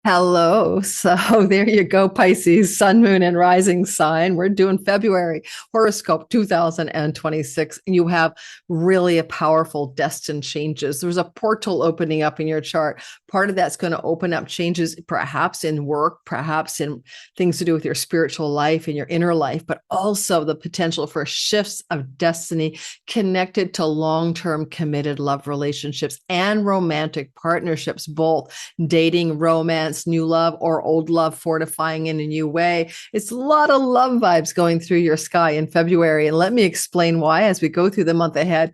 Hello. So there you go, Pisces, sun, moon, and rising sign. We're doing February horoscope 2026. And you have really a powerful destined changes. There's a portal opening up in your chart. Part of that's going to open up changes, perhaps in work, perhaps in things to do with your spiritual life and your inner life, but also the potential for shifts of destiny connected to long-term committed love relationships and romantic partnerships, both dating, romance, new love, or old love fortifying in a new way. It's a lot of love vibes going through your sky in February. And let me explain why as we go through the month ahead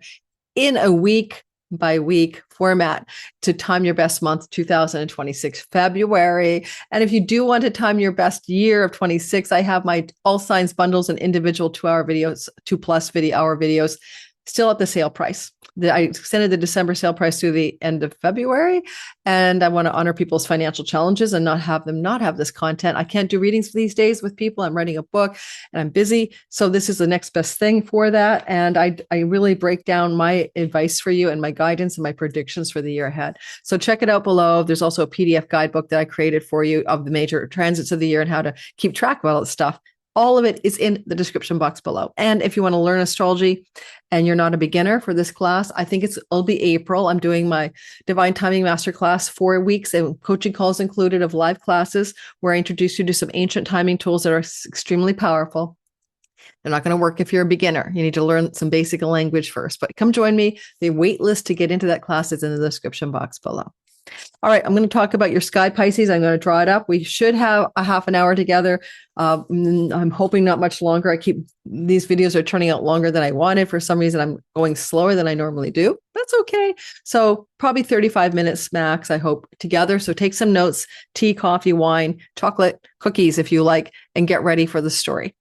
in a week by week format to time your best month 2026 February. And if you do want to time your best year of 26, I have my all signs bundles and individual 2-hour videos, 2+ video hour videos still at the sale price. I extended the December sale price through the end of February, and I want to honor people's financial challenges and not have them not have this content. I can't do readings these days with people. I'm writing a book and I'm busy. So this is the next best thing for that. And I really break down my advice for you and my guidance and my predictions for the year ahead. So check it out below. There's also a PDF guidebook that I created for you of the major transits of the year and how to keep track of all this stuff. All of it is in the description box below. And if you want to learn astrology and you're not a beginner for this class, I think it'll be April. I'm doing my Divine Timing Masterclass 4 weeks and coaching calls included of live classes where I introduce you to some ancient timing tools that are extremely powerful. They're not going to work if you're a beginner. You need to learn some basic language first, but come join me. The wait list to get into that class is in the description box below. All right, I'm going to talk about your sky, Pisces. I'm going to draw it up. We should have a half an hour together. I'm hoping not much longer. These videos are turning out longer than I wanted. For some reason, I'm going slower than I normally do. That's okay. So probably 35 minutes max, I hope, together. So take some notes, tea, coffee, wine, chocolate, cookies, if you like, and get ready for the story.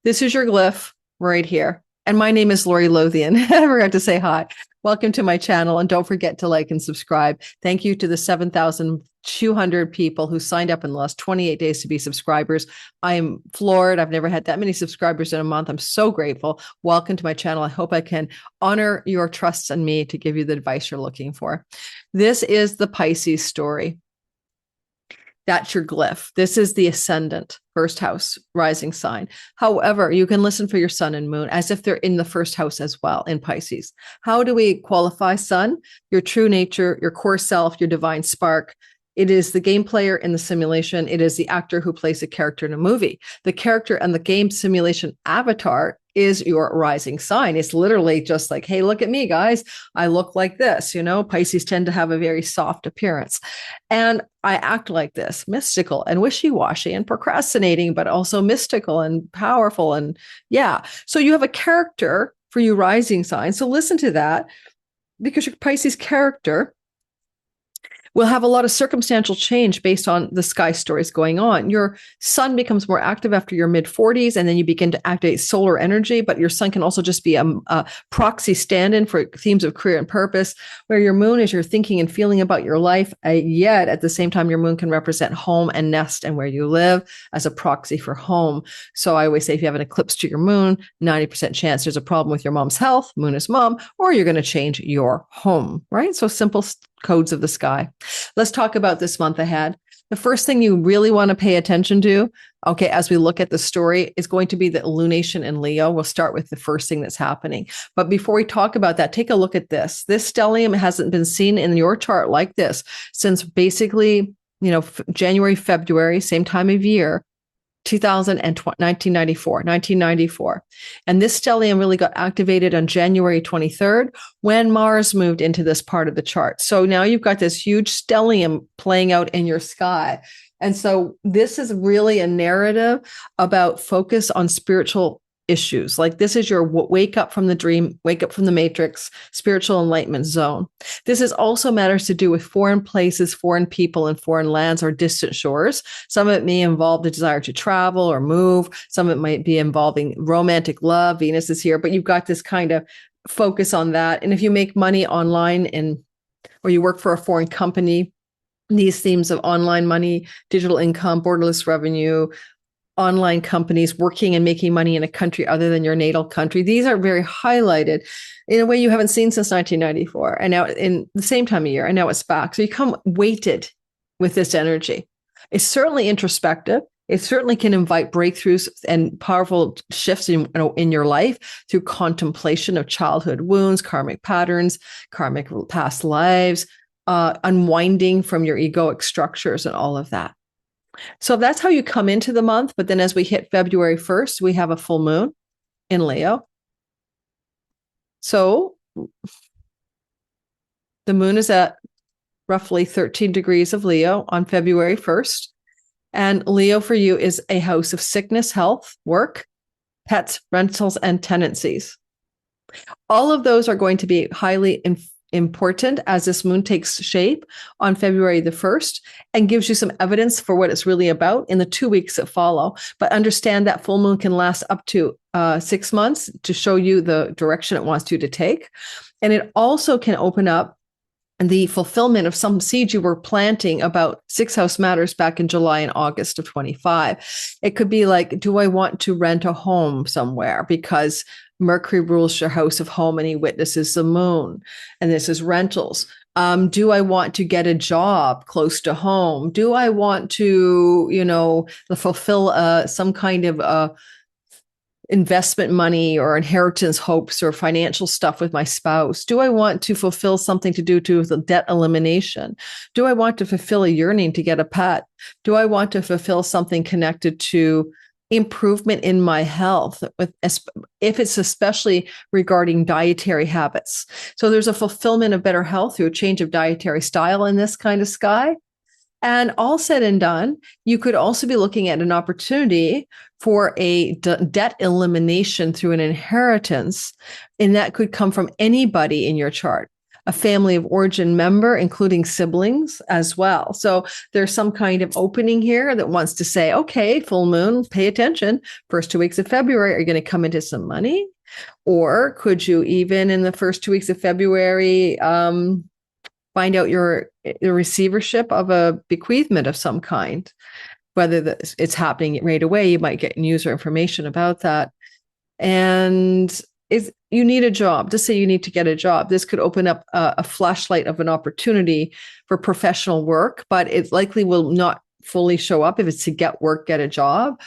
This is your glyph right here. And my name is Lori Lothian. I forgot to say hi. Welcome to my channel. And don't forget to like and subscribe. Thank you to the 7,200 people who signed up in the last 28 days to be subscribers. I am floored. I've never had that many subscribers in a month. I'm so grateful. Welcome to my channel. I hope I can honor your trust in me to give you the advice you're looking for. This is the Pisces story. That's your glyph. This is the ascendant, first house, rising sign. However, you can listen for your sun and moon as if they're in the first house as well in Pisces. How do we qualify sun? Your true nature, your core self, your divine spark. It is the game player in the simulation. It is the actor who plays a character in a movie. The character and the game simulation avatar is your rising sign. It's literally just like, hey, look at me, guys. I look like this. You know, Pisces tend to have a very soft appearance. And I act like this, mystical and wishy-washy and procrastinating, but also mystical and powerful. And yeah, so you have a character for you rising sign. So listen to that because your Pisces character will have a lot of circumstantial change based on the sky stories going on. Your sun becomes more active after your mid-40s, and then you begin to activate solar energy, but your sun can also just be a proxy stand-in for themes of career and purpose, where your moon is your thinking and feeling about your life, yet at the same time, your moon can represent home and nest and where you live as a proxy for home. So I always say if you have an eclipse to your moon, 90% chance there's a problem with your mom's health, moon is mom, or you're going to change your home, right? So simple codes of the sky. Let's talk about this month ahead. The first thing you really want to pay attention to, okay, as we look at the story, is going to be the lunation in Leo. We'll start with the first thing that's happening. But before we talk about that, take a look at this. This stellium hasn't been seen in your chart like this since basically, January, February, same time of year, 1994. And this stellium really got activated on January 23rd when Mars moved into this part of the chart. So now you've got this huge stellium playing out in your sky. And so this is really a narrative about focus on spiritual issues. Like this is your wake up from the dream, wake up from the matrix, spiritual enlightenment zone. This is also matters to do with foreign places, foreign people, and foreign lands or distant shores. Some of it may involve the desire to travel or move. Some of it might be involving romantic love. Venus is here, but you've got this kind of focus on that. And if you make money online or you work for a foreign company, these themes of online money, digital income, borderless revenue, online companies working and making money in a country other than your natal country. These are very highlighted in a way you haven't seen since 1994. And now in the same time of year, and now it's back. So you come weighted with this energy. It's certainly introspective. It certainly can invite breakthroughs and powerful shifts in your life through contemplation of childhood wounds, karmic patterns, karmic past lives, unwinding from your egoic structures and all of that. So that's how you come into the month. But then as we hit February 1st, we have a full moon in Leo. So the moon is at roughly 13 degrees of Leo on February 1st. And Leo for you is a house of sickness, health, work, pets, rentals, and tenancies. All of those are going to be highly important as this moon takes shape on February the 1st and gives you some evidence for what it's really about in the 2 weeks that follow. But understand that full moon can last up to 6 months to show you the direction it wants you to take. And it also can open up the fulfillment of some seeds you were planting about 6 house matters back in July and August of 25. It could be like, do I want to rent a home somewhere? Because Mercury rules your house of home and he witnesses the moon. And this is rentals. Do I want to get a job close to home? Do I want to, fulfill some kind of investment money or inheritance hopes or financial stuff with my spouse? Do I want to fulfill something to do with the debt elimination? Do I want to fulfill a yearning to get a pet? Do I want to fulfill something connected to improvement in my health, if it's especially regarding dietary habits? So there's a fulfillment of better health through a change of dietary style in this kind of sky. And all said and done, you could also be looking at an opportunity for a debt elimination through an inheritance, and that could come from anybody in your chart, a family of origin member, including siblings as well. So there's some kind of opening here that wants to say, okay, full moon, pay attention. First 2 weeks of February, are you going to come into some money? Or could you even in the first 2 weeks of February, find out your receivership of a bequeathment of some kind, whether it's happening right away? You might get user information about that. And if you need a job, just say you need to get a job, this could open up a flashlight of an opportunity for professional work, but it likely will not fully show up if it's to get work, get a job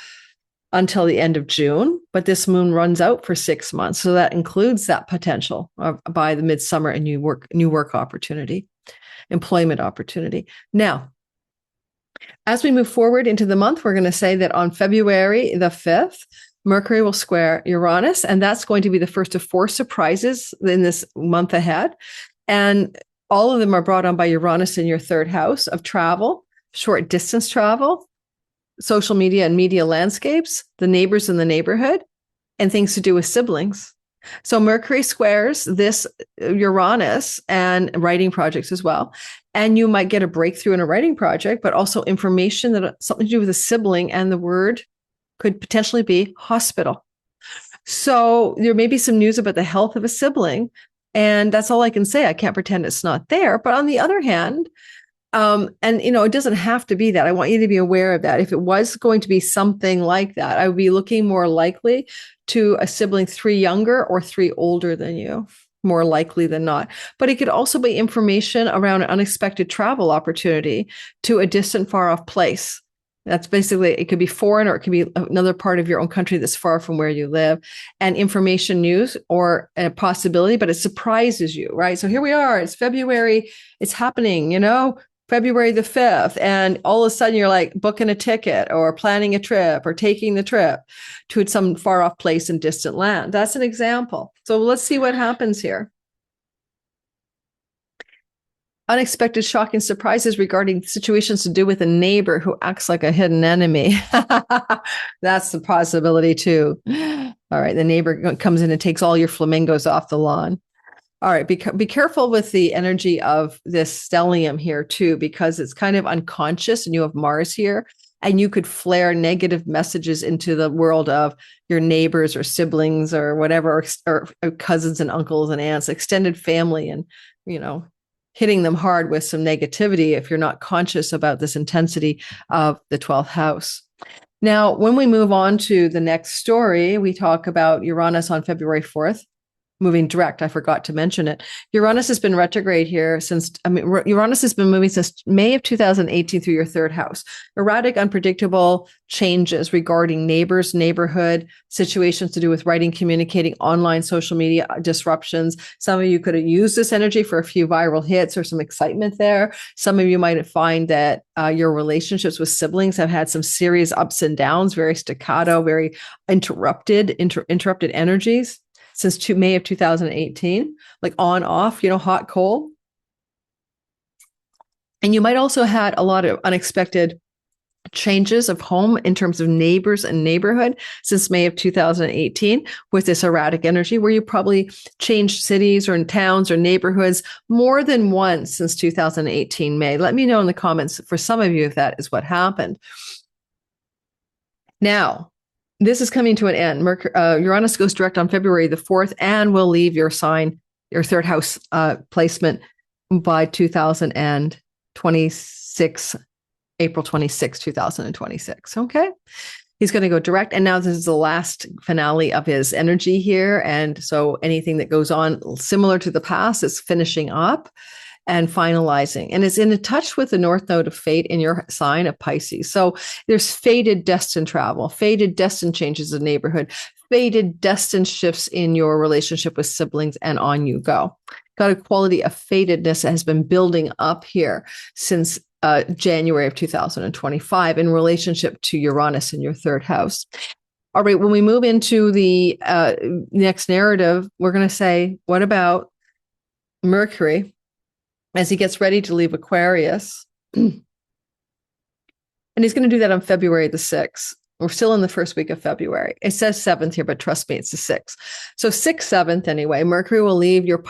until the end of June. But this moon runs out for 6 months. So that includes that potential by the midsummer, a new work opportunity, employment opportunity. Now, as we move forward into the month, we're going to say that on February the 5th, Mercury will square Uranus, and that's going to be the first of 4 surprises in this month ahead. And all of them are brought on by Uranus in your 3rd house of travel, short distance travel, social media and media landscapes, the neighbors in the neighborhood, and things to do with siblings. So Mercury squares this Uranus and writing projects as well. And you might get a breakthrough in a writing project, but also information that something to do with a sibling, and the word could potentially be hospital. So there may be some news about the health of a sibling, and that's all I can say. I can't pretend it's not there. But on the other hand, it doesn't have to be that. I want you to be aware of that. If it was going to be something like that, I would be looking more likely to a sibling 3 younger or 3 older than you, more likely than not. But it could also be information around an unexpected travel opportunity to a distant, far off place. That's basically, it could be foreign or it could be another part of your own country that's far from where you live, and information, news, or a possibility, but it surprises you, right? So here we are, it's February, it's happening, February the 5th, and all of a sudden you're like booking a ticket or planning a trip or taking the trip to some far off place in distant land. That's an example. So let's see what happens here. Unexpected, shocking surprises regarding situations to do with a neighbor who acts like a hidden enemy. That's the possibility too. All right, the neighbor comes in and takes all your flamingos off the lawn. All right, be careful with the energy of this stellium here too, because it's kind of unconscious, and you have Mars here, and you could flare negative messages into the world of your neighbors or siblings or whatever, or cousins and uncles and aunts, extended family, and, hitting them hard with some negativity if you're not conscious about this intensity of the 12th house. Now, when we move on to the next story, we talk about Uranus on February 4th. moving direct. I forgot to mention it. Uranus has been retrograde here Uranus has been moving since May of 2018 through your third house. Erratic, unpredictable changes regarding neighbors, neighborhood, situations to do with writing, communicating, online, social media disruptions. Some of you could have used this energy for a few viral hits or some excitement there. Some of you might find that your relationships with siblings have had some serious ups and downs, very staccato, very interrupted energies since May of 2018, like on, off, hot, cold. And you might also had a lot of unexpected changes of home in terms of neighbors and neighborhood since May of 2018 with this erratic energy, where you probably changed cities or in towns or neighborhoods more than once since 2018 May. Let me know in the comments for some of you if that is what happened. Now, this is coming to an end. Uranus goes direct on February the 4th and will leave your sign, your third house placement by 2026, April 26, 2026. Okay. He's going to go direct. And now this is the last finale of his energy here. And so anything that goes on similar to the past is finishing up and finalizing. And it's in touch with the North Node of fate in your sign of Pisces. So there's fated destined travel, fated destined changes in neighborhood, fated destined shifts in your relationship with siblings, and on you go. Got a quality of fatedness that has been building up here since January of 2025 in relationship to Uranus in your third house. All right, when we move into the next narrative, we're going to say, what about Mercury as he gets ready to leave Aquarius? And he's going to do that on February the 6th. We're still in the first week of February. It says 7th here, but trust me, it's the 6th. So 6th, 7th anyway, Mercury will leave your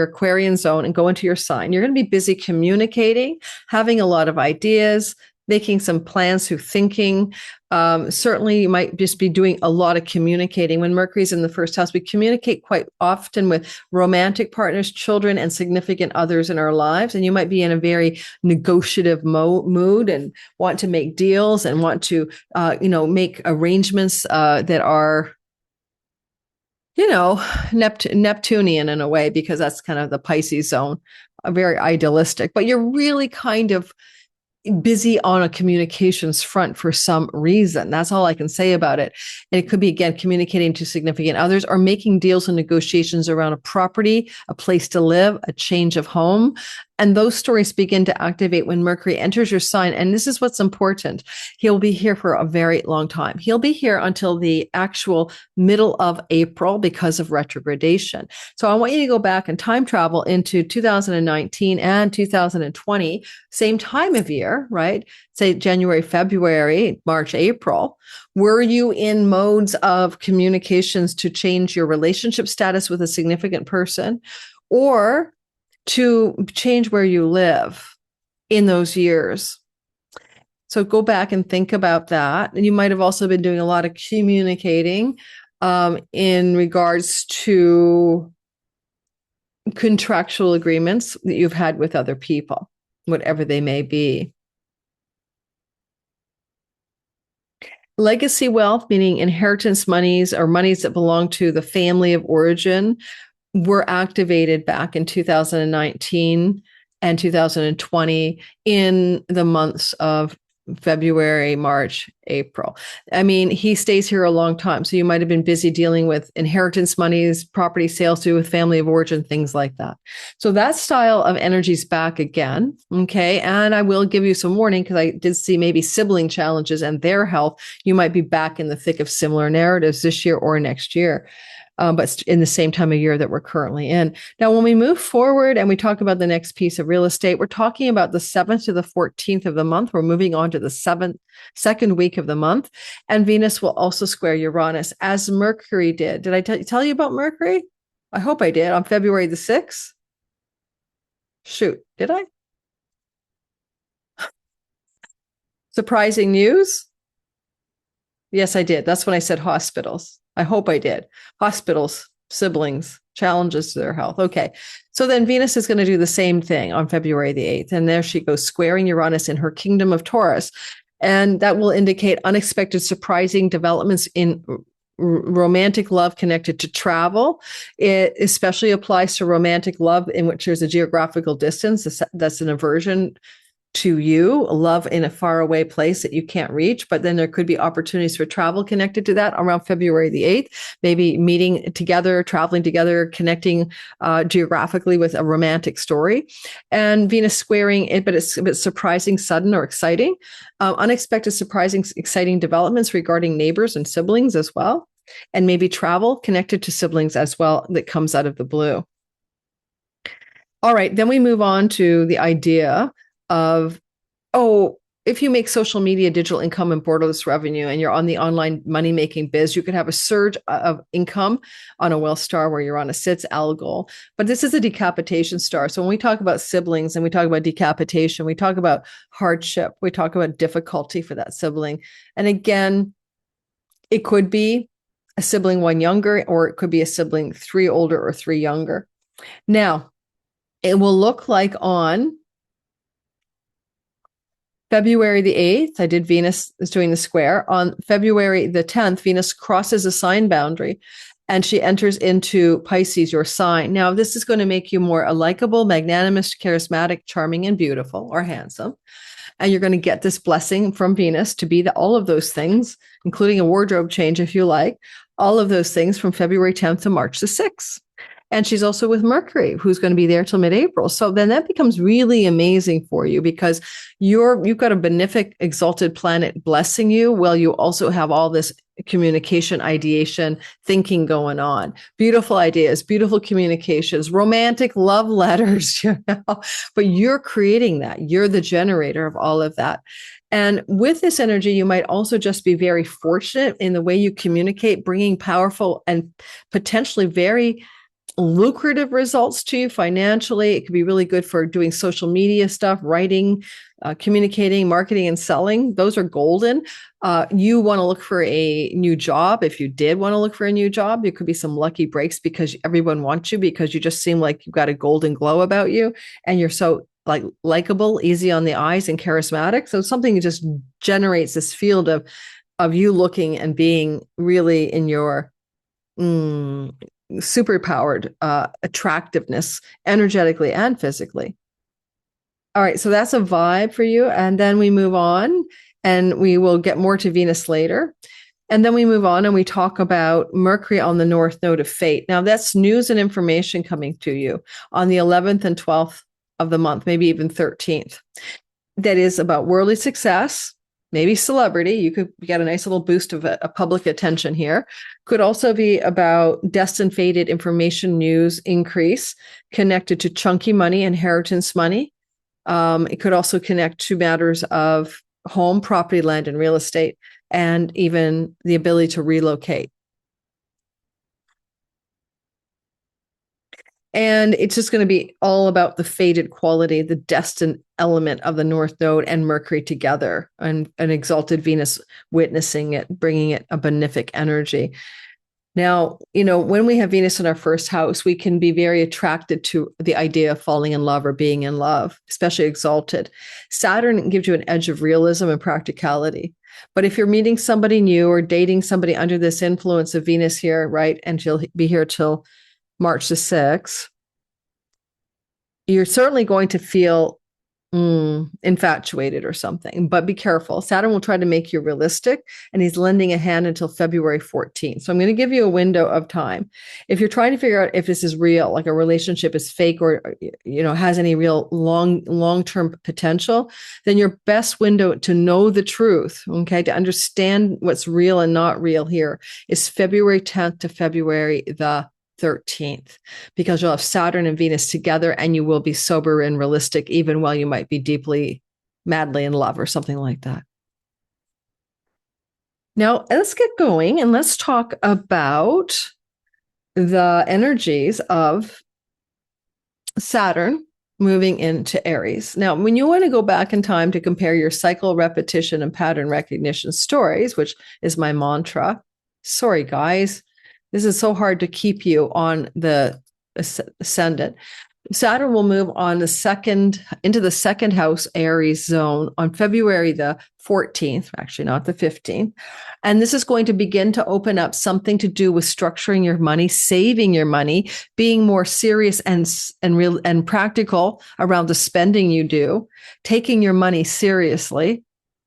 Aquarian zone and go into your sign. You're going to be busy communicating, having a lot of ideas, making some plans through thinking. Certainly, you might just be doing a lot of communicating. When Mercury's in the first house, we communicate quite often with romantic partners, children, and significant others in our lives. And you might be in a very negotiative mood and want to make deals and want to, make arrangements that are, Neptunian in a way, because that's kind of the Pisces zone, very idealistic. But you're really kind of busy on a communications front for some reason. That's all I can say about it. And it could be, again, communicating to significant others or making deals and negotiations around a property, a place to live, a change of home. And those stories begin to activate when Mercury enters your sign. And this is what's important. He'll be here for a very long time. He'll be here until the actual middle of April because of retrogradation. So I want you to go back and time travel into 2019 and 2020, same time of year, right? Say January, February, March, April. Were you in modes of communications to change your relationship status with a significant person, or to change where you live in those years? So go back and think about that. And you might have also been doing a lot of communicating in regards to contractual agreements that you've had with other people, whatever they may be. Legacy wealth, meaning inheritance monies or monies that belong to the family of origin, were activated back in 2019 and 2020 in the months of February, March, April. I mean, he stays here a long time. So you might have been busy dealing with inheritance monies, property sales to do with family of origin, things like that. So that style of energy is back again. Okay. And I will give you some warning because I did see maybe sibling challenges and their health. You might be back in the thick of similar narratives this year or next year. But in the same time of year that we're currently in. Now, when we move forward and we talk about the next piece of real estate, we're talking about the 7th to the 14th of the month. We're moving on to the second week of the month. And Venus will also square Uranus, as Mercury did. Did I tell you about Mercury? I hope I did, on February the 6th. Shoot, did I? Surprising news? Yes, I did. That's when I said hospitals. I hope I did. Hospitals, siblings, challenges to their health. Okay. So then Venus is going to do the same thing on February the 8th. And there she goes, squaring Uranus in her kingdom of Taurus. And that will indicate unexpected, surprising developments in romantic love connected to travel. It especially applies to romantic love in which there's a geographical distance. That's an aversion to you, love in a faraway place that you can't reach. But then there could be opportunities for travel connected to that around February the 8th, maybe meeting together, traveling together, connecting geographically with a romantic story. And Venus squaring it, but it's a bit surprising, sudden, or exciting. Unexpected, surprising, exciting developments regarding neighbors and siblings as well. And maybe travel connected to siblings as well that comes out of the blue. All right, then we move on to the idea of, if you make social media, digital income, and borderless revenue, and you're on the online money-making biz, you could have a surge of income on a wealth star where you're on a SITS algol. But this is a decapitation star. So when we talk about siblings and we talk about decapitation, we talk about hardship, we talk about difficulty for that sibling. And again, it could be a sibling 1 younger, or it could be a sibling 3 older or 3 younger. Now, it will look like on February the 8th, I did Venus is doing the square. On February the 10th, Venus crosses a sign boundary and she enters into Pisces, your sign. Now, this is going to make you more likable, magnanimous, charismatic, charming, and beautiful, or handsome. And you're going to get this blessing from Venus to be all of those things, including a wardrobe change if you like, all of those things from February 10th to March the 6th. And she's also with Mercury, who's going to be there till mid-April. So then that becomes really amazing for you because you've got a benefic, exalted planet blessing you, while you also have all this communication, ideation, thinking going on. Beautiful ideas, beautiful communications, romantic love letters, but you're creating that. You're the generator of all of that. And with this energy, you might also just be very fortunate in the way you communicate, bringing powerful and potentially very lucrative results to you financially. It could be really good for doing social media stuff, writing, communicating, marketing, and selling. Those are golden. You want to look for a new job. If you did want to look for a new job, there could be some lucky breaks because everyone wants you, because you just seem like you've got a golden glow about you and you're so likable, easy on the eyes, and charismatic. So something just generates this field of you looking and being really in your superpowered attractiveness, energetically and physically. All right, so that's a vibe for you. And then we move on, and we will get more to Venus later. And then we move on and we talk about Mercury on the North Node of Fate. Now, that's news and information coming to you on the 11th and 12th of the month, maybe even 13th. That is about worldly success, maybe celebrity. You could get a nice little boost of a public attention here. Could also be about destined, fated information, news increase connected to chunky money, inheritance money. It could also connect to matters of home, property, land, and real estate, and even the ability to relocate. And it's just going to be all about the fated quality, the destined element of the North Node and Mercury together, and an exalted Venus witnessing it, bringing it a benefic energy. Now, when we have Venus in our first house, we can be very attracted to the idea of falling in love or being in love, especially exalted. Saturn gives you an edge of realism and practicality. But if you're meeting somebody new or dating somebody under this influence of Venus here, right, and she'll be here till March the 6th, you're certainly going to feel infatuated or something, but be careful. Saturn will try to make you realistic, and he's lending a hand until February 14th. So I'm going to give you a window of time. If you're trying to figure out if this is real, like a relationship is fake or, has any real long-term potential, then your best window to know the truth, okay, to understand what's real and not real here is February 10th to February the 13th, because you'll have Saturn and Venus together and you will be sober and realistic, even while you might be deeply, madly in love or something like that. Now, let's get going and let's talk about the energies of Saturn moving into Aries. Now, when you want to go back in time to compare your cycle, repetition, and pattern recognition stories, which is my mantra, sorry, guys, this is so hard to keep you on the ascendant. Saturn will move on into the second house Aries zone on February the 14th, actually not the 15th. And this is going to begin to open up something to do with structuring your money, saving your money, being more serious and real and practical around the spending you do, taking your money seriously.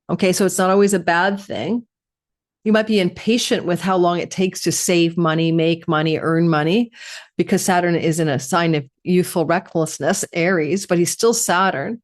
Okay, so it's not always a bad thing. You might be impatient with how long it takes to save money, make money, earn money, because Saturn is in a sign of youthful recklessness, Aries, but he's still Saturn.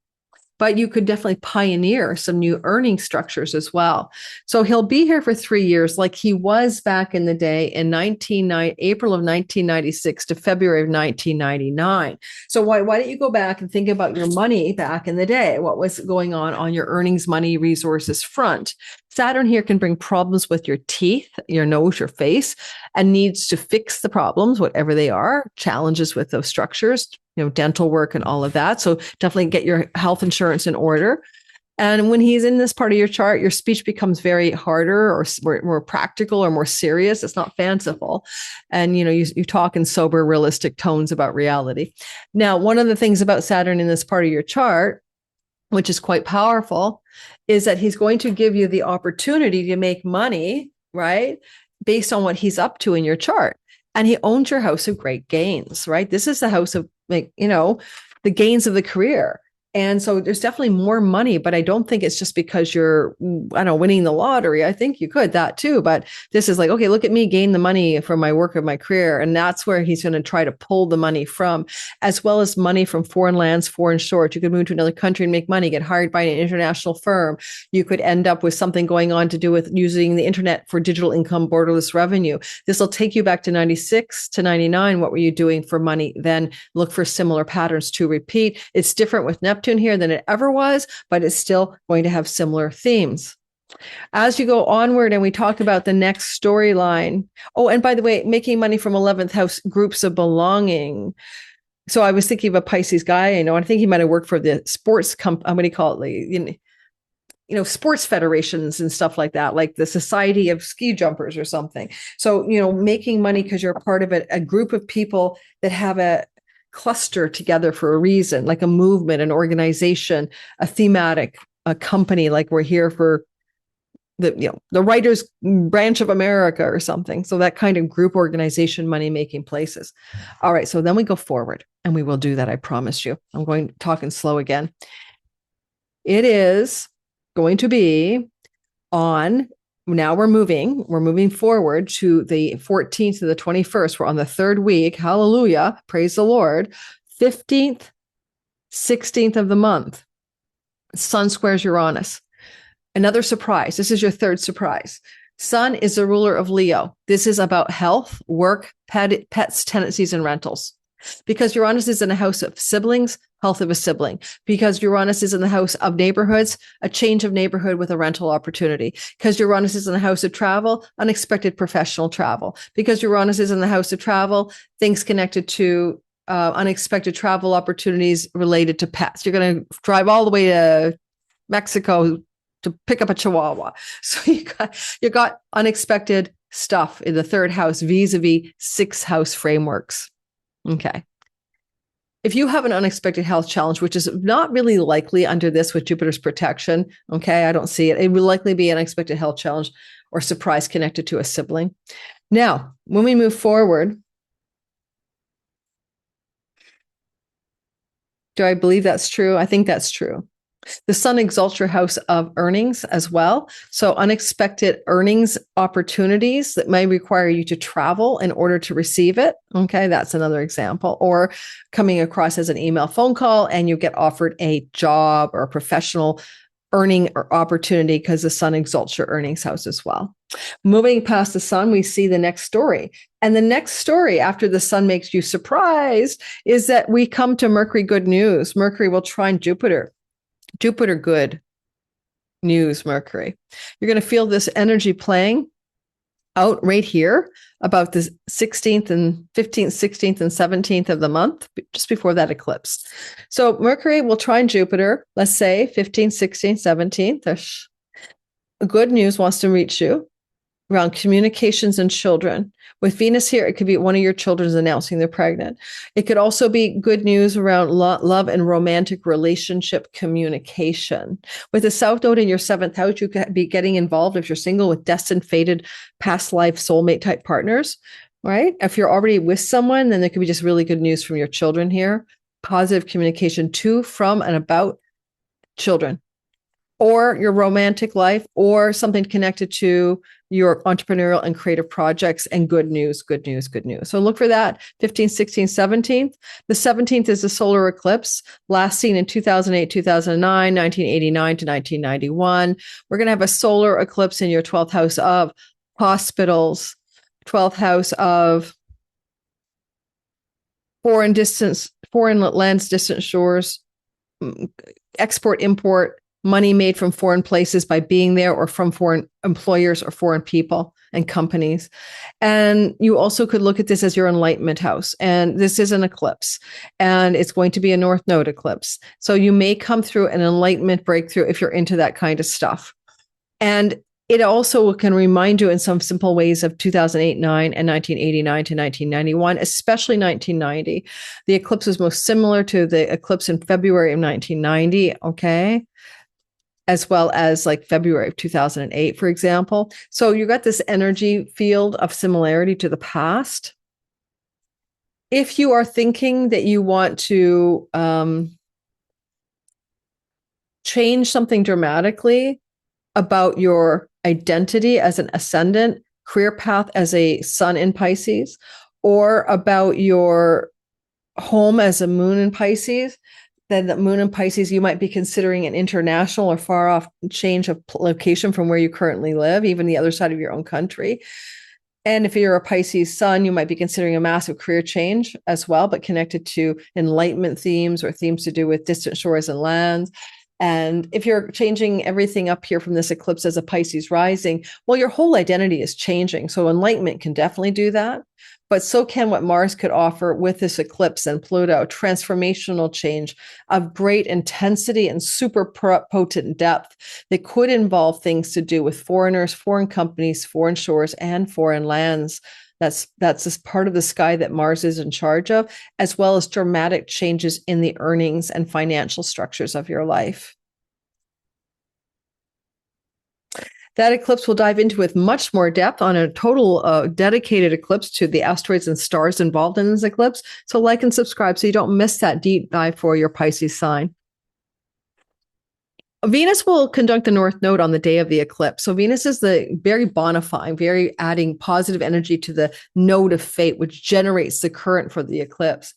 But you could definitely pioneer some new earning structures as well. So he'll be here for 3 years, like he was back in the day in April of 1996 to February of 1999. So why don't you go back and think about your money back in the day? What was going on your earnings, money, resources front? Saturn here can bring problems with your teeth, your nose, your face, and needs to fix the problems, whatever they are, challenges with those structures, dental work and all of that. So definitely get your health insurance in order. And when he's in this part of your chart, your speech becomes very harder or more practical or more serious. It's not fanciful. And, you talk in sober, realistic tones about reality. Now, one of the things about Saturn in this part of your chart, which is quite powerful, is that he's going to give you the opportunity to make money, right? Based on what he's up to in your chart. And he owns your house of great gains, right? This is the house of, the gains of the career. And so there's definitely more money, but I don't think it's just because you're, winning the lottery. I think you could that too, but this is like, okay, look at me gain the money from my work of my career. And that's where he's going to try to pull the money from, as well as money from foreign lands, foreign shores. You could move to another country and make money, get hired by an international firm. You could end up with something going on to do with using the internet for digital income, borderless revenue. This will take you back to 96 to 99. What were you doing for money? Then look for similar patterns to repeat. It's different with Neptune here than it ever was, but it's still going to have similar themes. As you go onward, and we talk about the next storyline. Oh, and by the way, making money from 11th house groups of belonging. So I was thinking of a Pisces guy. I think he might have worked for the sports what do you call it? Sports federations and stuff like that, like the Society of Ski Jumpers or something. So, making money because you're part of a group of people that have a cluster together for a reason, like a movement, an organization, a thematic, a company, like we're here for the writers branch of America or something. So that kind of group organization, money making places. All right. So then we go forward, and we will do that. I promise you. I'm going talking slow again. It is going to be on. Now we're moving forward to the 14th to the 21st. We're on the third week. Hallelujah. Praise the Lord. 15th, 16th of the month. Sun squares Uranus. Another surprise. This is your third surprise. Sun is the ruler of Leo. This is about health, work, pets, tenancies, and rentals. Because Uranus is in a house of siblings, health of a sibling. Because Uranus is in the house of neighborhoods, a change of neighborhood with a rental opportunity. Because Uranus is in the house of travel, unexpected professional travel. Because Uranus is in the house of travel, things connected to unexpected travel opportunities related to pets. You're going to drive all the way to Mexico to pick up a Chihuahua. So you got unexpected stuff in the third house vis-a-vis 6th house frameworks. Okay. If you have an unexpected health challenge, which is not really likely under this with Jupiter's protection, okay, I don't see it. It would likely be an unexpected health challenge or surprise connected to a sibling. Now, when we move forward, do I believe that's true? I think that's true. The sun exalts your house of earnings as well. So unexpected earnings opportunities that may require you to travel in order to receive it. Okay, that's another example. Or coming across as an email, phone call, and you get offered a job or a professional earning or opportunity because the sun exalts your earnings house as well. Moving past the sun, we see the next story. And the next story after the sun makes you surprised is that we come to Mercury good news. Mercury will trine Jupiter. Jupiter good news, Mercury. You're going to feel this energy playing out right here about the 16th and 15th, 16th and 17th of the month, just before that eclipse. So Mercury will trine Jupiter, let's say 15th, 16th, 17th. Good news wants to reach you. around communications and children. With Venus here, it could be one of your children's announcing they're pregnant. It could also be good news around love and romantic relationship communication. With the South Node in your 7th house, you could be getting involved if you're single with destined, fated, past life soulmate type partners, right? If you're already with someone, then there could be just really good news from your children here. Positive communication to, from, and about children, or your romantic life, or something connected to your entrepreneurial and creative projects, and good news, good news, good news. So look for that 15th, 16th, 17th. The 17th is the solar eclipse, last seen in 2008, 2009, 1989 to 1991. We're going to have a solar eclipse in your 12th house of hospitals, 12th house of foreign lands, distant shores, export, import, money made from foreign places by being there, or from foreign employers or foreign people and companies. And you also could look at this as your enlightenment house. And this is an eclipse, and it's going to be a North Node eclipse. So you may come through an enlightenment breakthrough if you're into that kind of stuff. And it also can remind you in some simple ways of 2008, 9, and 1989 to 1991, especially 1990. The eclipse is most similar to the eclipse in February of 1990, okay? As well as like February of 2008, for example. So you got this energy field of similarity to the past. If you are thinking that you want to change something dramatically about your identity as an ascendant, career path as a sun in Pisces, or about your home as a moon in Pisces, then the moon in Pisces, you might be considering an international or far off change of location from where you currently live, even the other side of your own country. And if you're a Pisces sun, you might be considering a massive career change as well, but connected to enlightenment themes or themes to do with distant shores and lands. And if you're changing everything up here from this eclipse as a Pisces rising, well, your whole identity is changing. So enlightenment can definitely do that. But so can what Mars could offer with this eclipse and Pluto, transformational change of great intensity and super potent depth that could involve things to do with foreigners, foreign companies, foreign shores, and foreign lands. That's this part of the sky that Mars is in charge of, as well as dramatic changes in the earnings and financial structures of your life. That eclipse we'll dive into with much more depth on a total dedicated eclipse to the asteroids and stars involved in this eclipse. So like and subscribe so you don't miss that deep dive for your Pisces sign. Venus will conjunct the North Node on the day of the eclipse. So Venus is the very bonifying, very adding positive energy to the node of fate, which generates the current for the eclipse.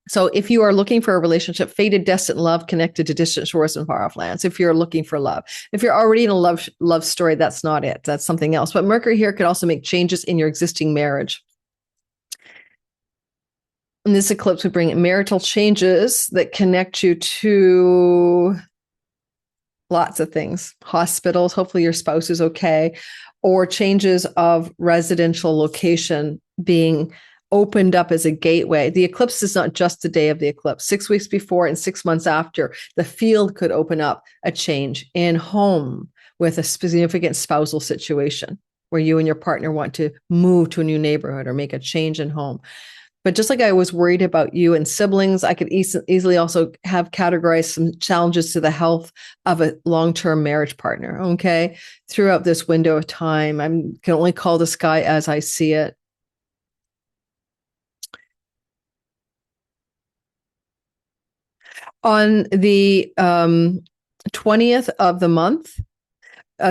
So if you are looking for a relationship, fated, destined love connected to distant shores and far off lands, if you're looking for love, if you're already in a love story, that's not it. That's something else. But Mercury here could also make changes in your existing marriage. And this eclipse would bring marital changes that connect you to lots of things. Hospitals, hopefully your spouse is okay, or changes of residential location being opened up as a gateway. The eclipse is not just the day of the eclipse. 6 weeks before and 6 months after, the field could open up a change in home with a significant spousal situation where you and your partner want to move to a new neighborhood or make a change in home. But just like I was worried about you and siblings, I could easily also have categorized some challenges to the health of a long-term marriage partner, okay? Throughout this window of time, I can only call the sky as I see it. On the 20th of the month,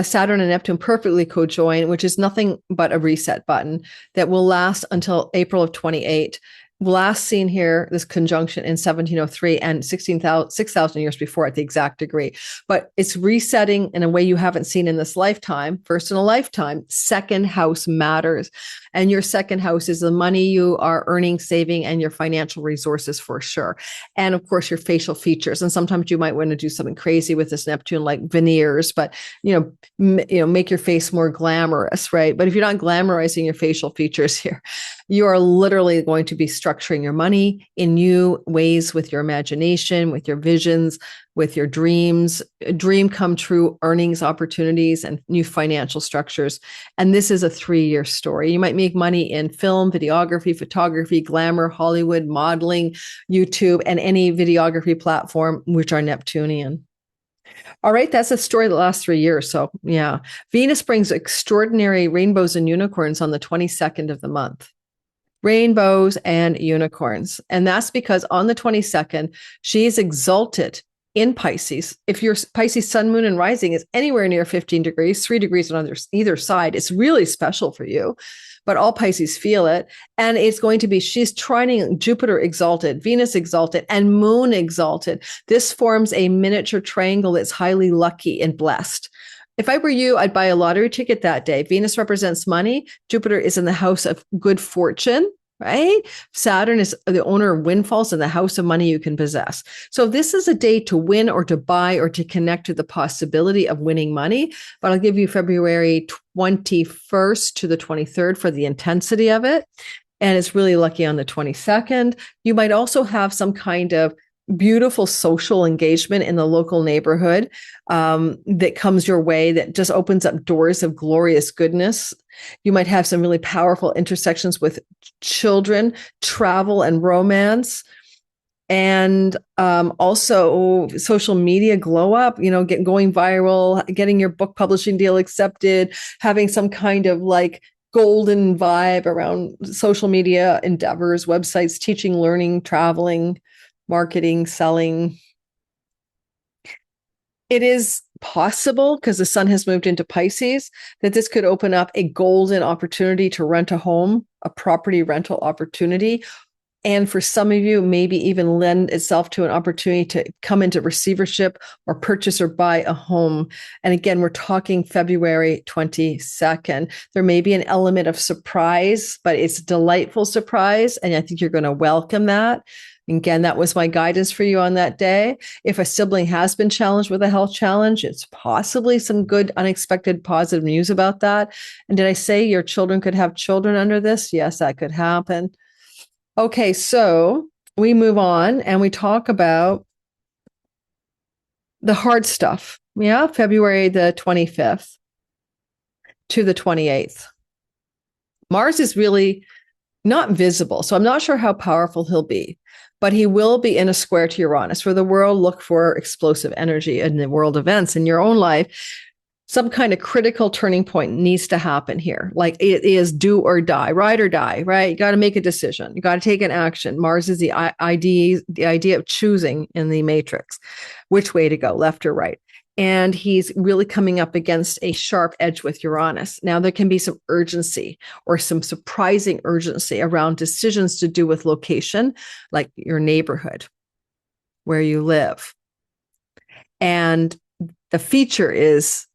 Saturn and Neptune perfectly co-join, which is nothing but a reset button that will last until April of 28. Last seen here, this conjunction in 1703 and 6,000 years before at the exact degree. But it's resetting in a way you haven't seen in this lifetime. First in a lifetime, second house matters. And your second house is the money you are earning, saving, and your financial resources for sure. And of course, your facial features. And sometimes you might want to do something crazy with this Neptune, like veneers, but make your face more glamorous, right? But if you're not glamorizing your facial features here, you are literally going to be structuring your money in new ways with your imagination, with your visions, with your dreams, dream come true earnings opportunities, and new financial structures. And this is a 3-year story. You might make money in film, videography, photography, glamour, Hollywood, modeling, YouTube, and any videography platform, which are Neptunian. All right, that's a story that lasts 3 years. So yeah, Venus brings extraordinary rainbows and unicorns on the 22nd of the month. Rainbows and unicorns. And that's because on the 22nd, she is exalted in Pisces. If your Pisces sun, moon, and rising is anywhere near 15 degrees, 3 degrees on either side, it's really special for you. But all Pisces feel it. And it's going to be, she's trining Jupiter exalted, Venus exalted, and Moon exalted. This forms a miniature triangle that's highly lucky and blessed. If I were you, I'd buy a lottery ticket that day. Venus represents money. Jupiter is in the house of good fortune, right? Saturn is the owner of windfalls in the house of money you can possess. So this is a day to win or to buy or to connect to the possibility of winning money. But I'll give you February 21st to the 23rd for the intensity of it. And it's really lucky on the 22nd. You might also have some kind of beautiful social engagement in the local neighborhood that comes your way that just opens up doors of glorious goodness. You might have some really powerful intersections with children, travel, and romance. And also social media glow up, going viral, getting your book publishing deal accepted, having some kind of like golden vibe around social media endeavors, websites, teaching, learning, traveling, marketing, selling. It is possible, because the sun has moved into Pisces, that this could open up a golden opportunity to rent a home, a property rental opportunity. And for some of you, maybe even lend itself to an opportunity to come into receivership or purchase or buy a home. And again, we're talking February 22nd. There may be an element of surprise, but it's a delightful surprise. And I think you're going to welcome that. Again, that was my guidance for you on that day. If a sibling has been challenged with a health challenge, it's possibly some good, unexpected, positive news about that. And did I say your children could have children under this? Yes, that could happen. Okay, so we move on and we talk about the hard stuff. Yeah, February the 25th to the 28th. Mars is really not visible, so I'm not sure how powerful he'll be. But he will be in a square to Uranus, where the world look for explosive energy in the world events in your own life. Some kind of critical turning point needs to happen here. Like it is do or die, ride or die, right? You got to make a decision. You got to take an action. Mars is the idea of choosing in the matrix, which way to go, left or right. And he's really coming up against a sharp edge with Uranus. Now, there can be some urgency or some surprising urgency around decisions to do with location, like your neighborhood, where you live. And the feature is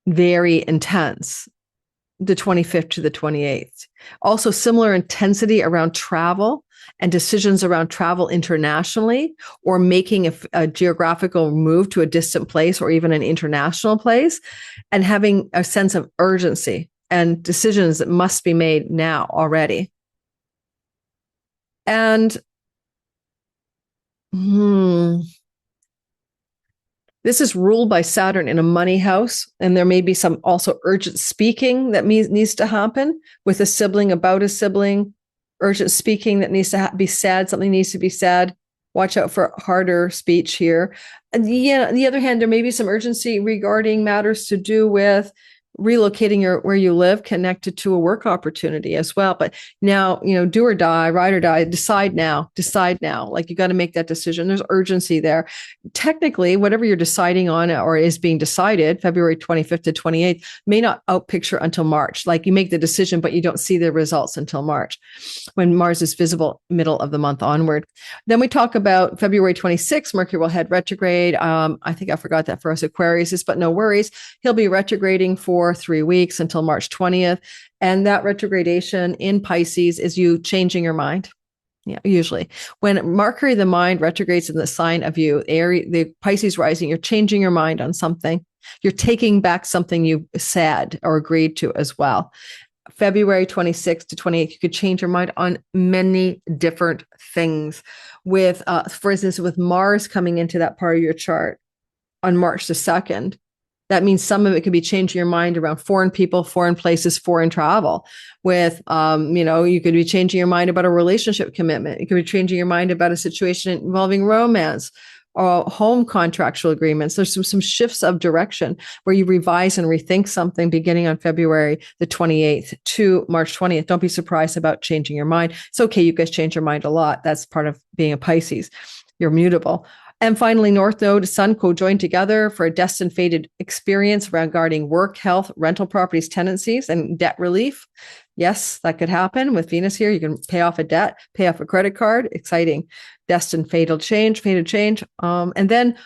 very intense, the 25th to the 28th. Also, similar intensity around travel and decisions around travel internationally, or making a geographical move to a distant place or even an international place, and having a sense of urgency and decisions that must be made now already. And this is ruled by Saturn in a money house, and there may be some also urgent speaking that needs to happen with a sibling, about a sibling, urgent speaking that needs to be said. Something needs to be said. Watch out for harder speech here. And on the other hand, there may be some urgency regarding matters to do with relocating where you live, connected to a work opportunity as well. But now, do or die, ride or die, decide now. Like you got to make that decision. There's urgency there. Technically, whatever you're deciding on or is being decided, February 25th to 28th, may not outpicture until March. Like you make the decision, but you don't see the results until March, when Mars is visible middle of the month onward. Then we talk about February 26th, Mercury will head retrograde. I think I forgot that for us Aquarius, but no worries. He'll be retrograding for 3 weeks until March 20th. And that retrogradation in Pisces is you changing your mind. Yeah, usually when Mercury, the mind, retrogrades in the sign of you, the Pisces rising, you're changing your mind on something. You're taking back something you said or agreed to as well. February 26th to 28th, you could change your mind on many different things. With, for instance, with Mars coming into that part of your chart on March the 2nd, that means some of it could be changing your mind around foreign people, foreign places, foreign travel. With, you could be changing your mind about a relationship commitment. You could be changing your mind about a situation involving romance or home contractual agreements. There's some shifts of direction where you revise and rethink something beginning on February the 28th to March 20th. Don't be surprised about changing your mind. It's okay. You guys change your mind a lot. That's part of being a Pisces. You're mutable. And finally, North Node, Sun co-join together for a destined fated experience regarding work, health, rental properties, tenancies, and debt relief. Yes, that could happen with Venus here. You can pay off a debt, pay off a credit card. Exciting. Destined fated change. And then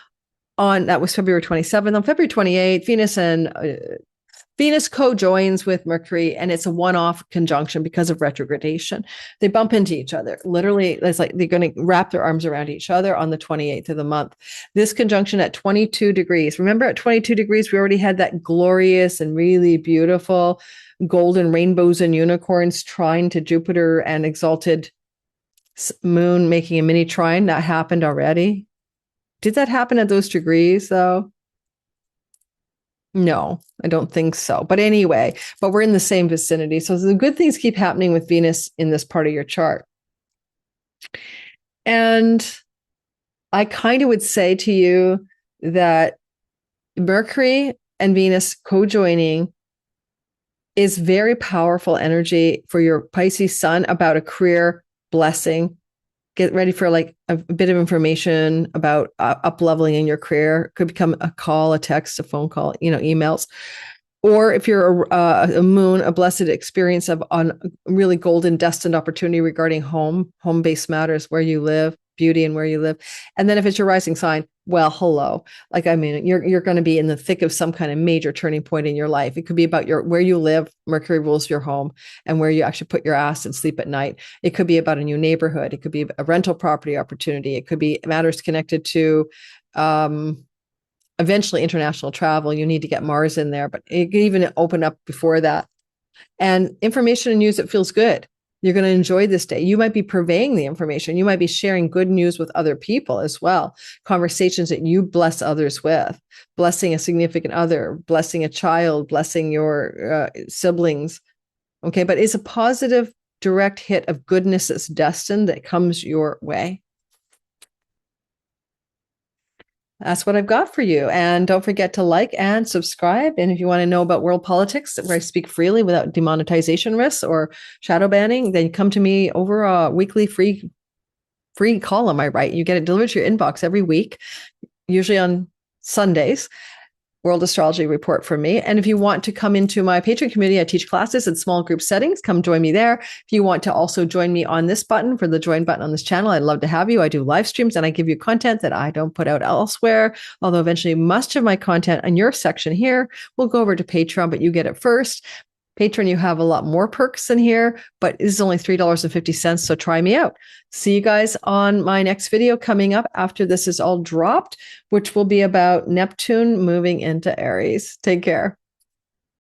that was February 27th. On February 28th, Venus co-joins with Mercury, and it's a one-off conjunction because of retrogradation. They bump into each other. Literally, it's like they're going to wrap their arms around each other on the 28th of the month. This conjunction at 22 degrees. Remember, at 22 degrees, we already had that glorious and really beautiful golden rainbows and unicorns trine to Jupiter and exalted moon making a mini trine. That happened already. Did that happen at those degrees, though? No, I don't think so. But anyway, we're in the same vicinity. So the good things keep happening with Venus in this part of your chart. And I kind of would say to you that Mercury and Venus co-joining is very powerful energy for your Pisces sun about a career blessing. Get ready for like a bit of information about up-leveling in your career. Could become a call, a text, a phone call, emails. Or if you're a moon, a blessed experience of on really golden destined opportunity regarding home-based matters, where you live, beauty and where you live. And then if it's your rising sign, well, hello. You're going to be in the thick of some kind of major turning point in your life. It could be about where you live. Mercury rules your home and where you actually put your ass and sleep at night. It could be about a new neighborhood. It could be a rental property opportunity. It could be matters connected to eventually international travel. You need to get Mars in there, but it could even open up before that. And information and news that feels good. You're going to enjoy this day. You might be purveying the information. You might be sharing good news with other people as well. Conversations that you bless others with, blessing a significant other, blessing a child, blessing your siblings. Okay, but it's a positive, direct hit of goodness that's destined that comes your way. That's what I've got for you. And don't forget to like and subscribe. And if you want to know about world politics, where I speak freely without demonetization risks or shadow banning, then come to me over a weekly free column I write. You get it delivered to your inbox every week, usually on Sundays. World Astrology report from me. And if you want to come into my Patreon community, I teach classes in small group settings. Come join me there. If you want to also join me on this button for the join button on this channel, I'd love to have you. I do live streams and I give you content that I don't put out elsewhere. Although eventually much of my content in your section here will go over to Patreon, but you get it first. Patreon, you have a lot more perks than here, but it is only $3.50. So try me out. See you guys on my next video coming up after this is all dropped, which will be about Neptune moving into Aries. Take care.